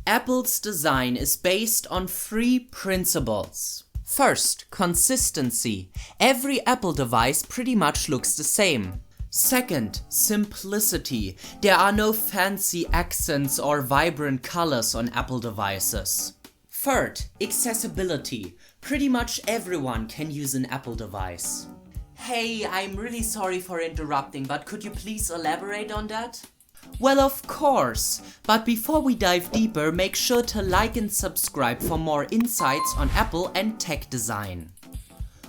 Apple's design is based on 3 principles. First, consistency. Every Apple device pretty much looks the same. Second, simplicity. There are no fancy accents or vibrant colors on Apple devices. Third, accessibility. Pretty much everyone can use an Apple device. Hey, I'm really sorry for interrupting, but could you please elaborate on that? Well, of course, but before we dive deeper, make sure to like and subscribe for more insights on Apple and tech design.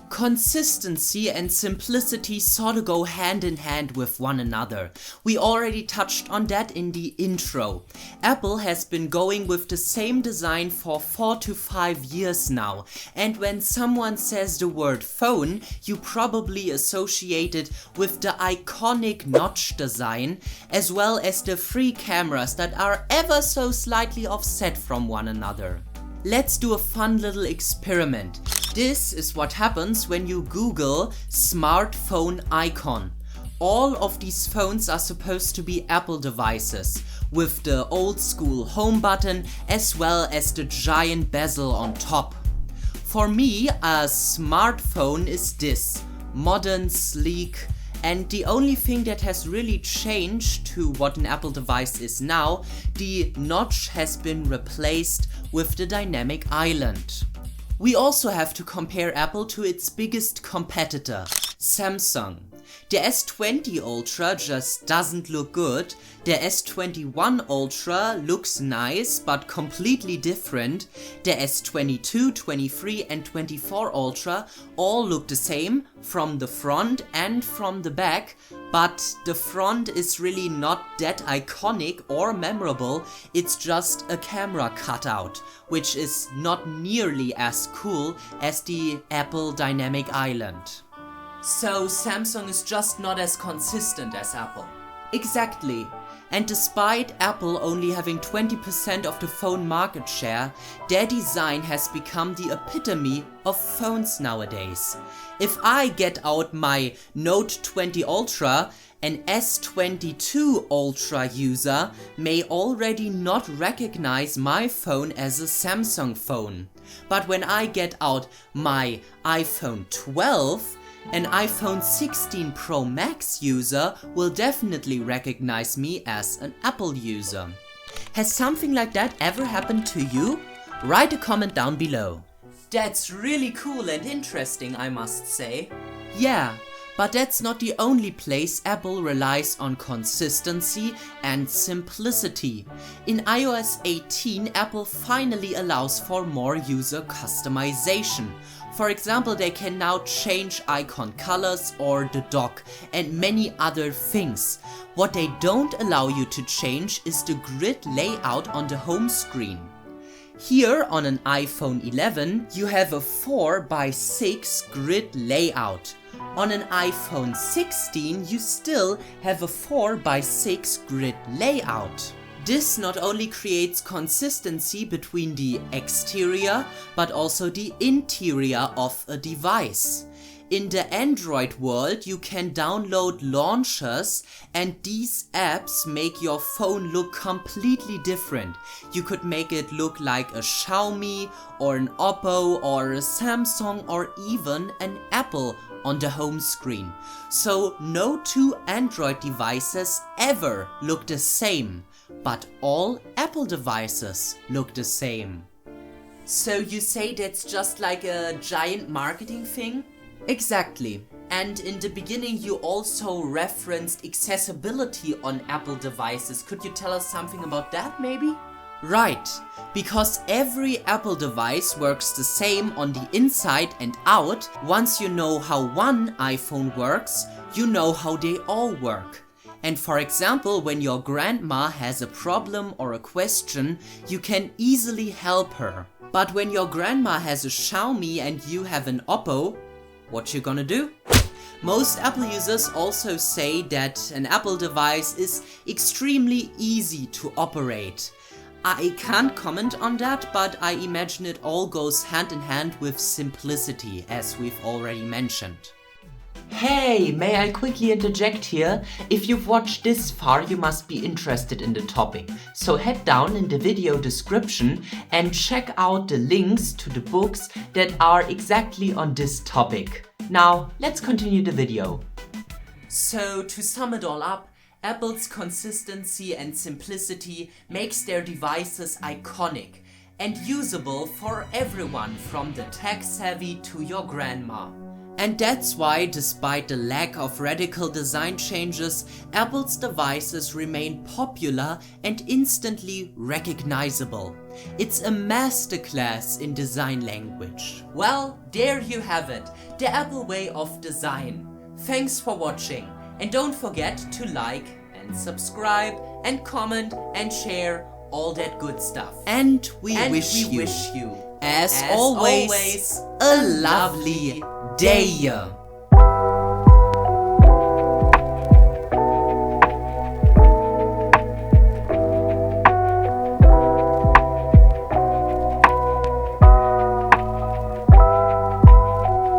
Consistency and simplicity sorta go hand in hand with one another. We already touched on that in the intro. Apple has been going with the same design for 4 to 5 years now, and when someone says the word phone, you probably associate it with the iconic notch design, as well as the 3 cameras that are ever so slightly offset from one another. Let's do a fun little experiment. This is what happens when you Google smartphone icon. All of these phones are supposed to be Apple devices, with the old school home button as well as the giant bezel on top. For me, a smartphone is this, modern, sleek, and the only thing that has really changed to what an Apple device is now, the notch has been replaced with the dynamic island. We also have to compare Apple to its biggest competitor, Samsung. The S20 Ultra just doesn't look good, the S21 Ultra looks nice but completely different, the S22, 23 and 24 Ultra all look the same from the front and from the back, but the front is really not that iconic or memorable, it's just a camera cutout, which is not nearly as cool as the Apple Dynamic Island. So Samsung is just not as consistent as Apple. Exactly. And despite Apple only having 20% of the phone market share, their design has become the epitome of phones nowadays. If I get out my Note 20 Ultra, an S22 Ultra user may already not recognize my phone as a Samsung phone. But when I get out my iPhone 12, an iPhone 16 Pro Max user will definitely recognize me as an Apple user. Has something like that ever happened to you? Write a comment down below. That's really cool and interesting, I must say. Yeah, but that's not the only place Apple relies on consistency and simplicity. In iOS 18, Apple finally allows for more user customization. For example, they can now change icon colors or the dock and many other things. What they don't allow you to change is the grid layout on the home screen. Here on an iPhone 11, you have a 4:6 grid layout. On an iPhone 16, you still have a 4:6 grid layout. This not only creates consistency between the exterior, but also the interior of a device. In the Android world, you can download launchers and these apps make your phone look completely different. You could make it look like a Xiaomi or an Oppo or a Samsung or even an Apple on the home screen. So no 2 Android devices ever look the same, but all Apple devices look the same. So you say that's just like a giant marketing thing? Exactly. And in the beginning you also referenced accessibility on Apple devices. Could you tell us something about that maybe? Right, because every Apple device works the same on the inside and out. Once you know how one iPhone works, you know how they all work. And for example, when your grandma has a problem or a question, you can easily help her. But when your grandma has a Xiaomi and you have an Oppo, what you gonna do? Most Apple users also say that an Apple device is extremely easy to operate. I can't comment on that, but I imagine it all goes hand in hand with simplicity, as we've already mentioned. Hey, may I quickly interject here? If you've watched this far, you must be interested in the topic. So head down in the video description and check out the links to the books that are exactly on this topic. Now, let's continue the video. So, to sum it all up, Apple's consistency and simplicity makes their devices iconic and usable for everyone from the tech-savvy to your grandma. And that's why, despite the lack of radical design changes, Apple's devices remain popular and instantly recognizable. It's a masterclass in design language. Well, there you have it, the Apple way of design. Thanks for watching, and don't forget to like and subscribe and comment and share all that good stuff. And we wish you, as always, a lovely day.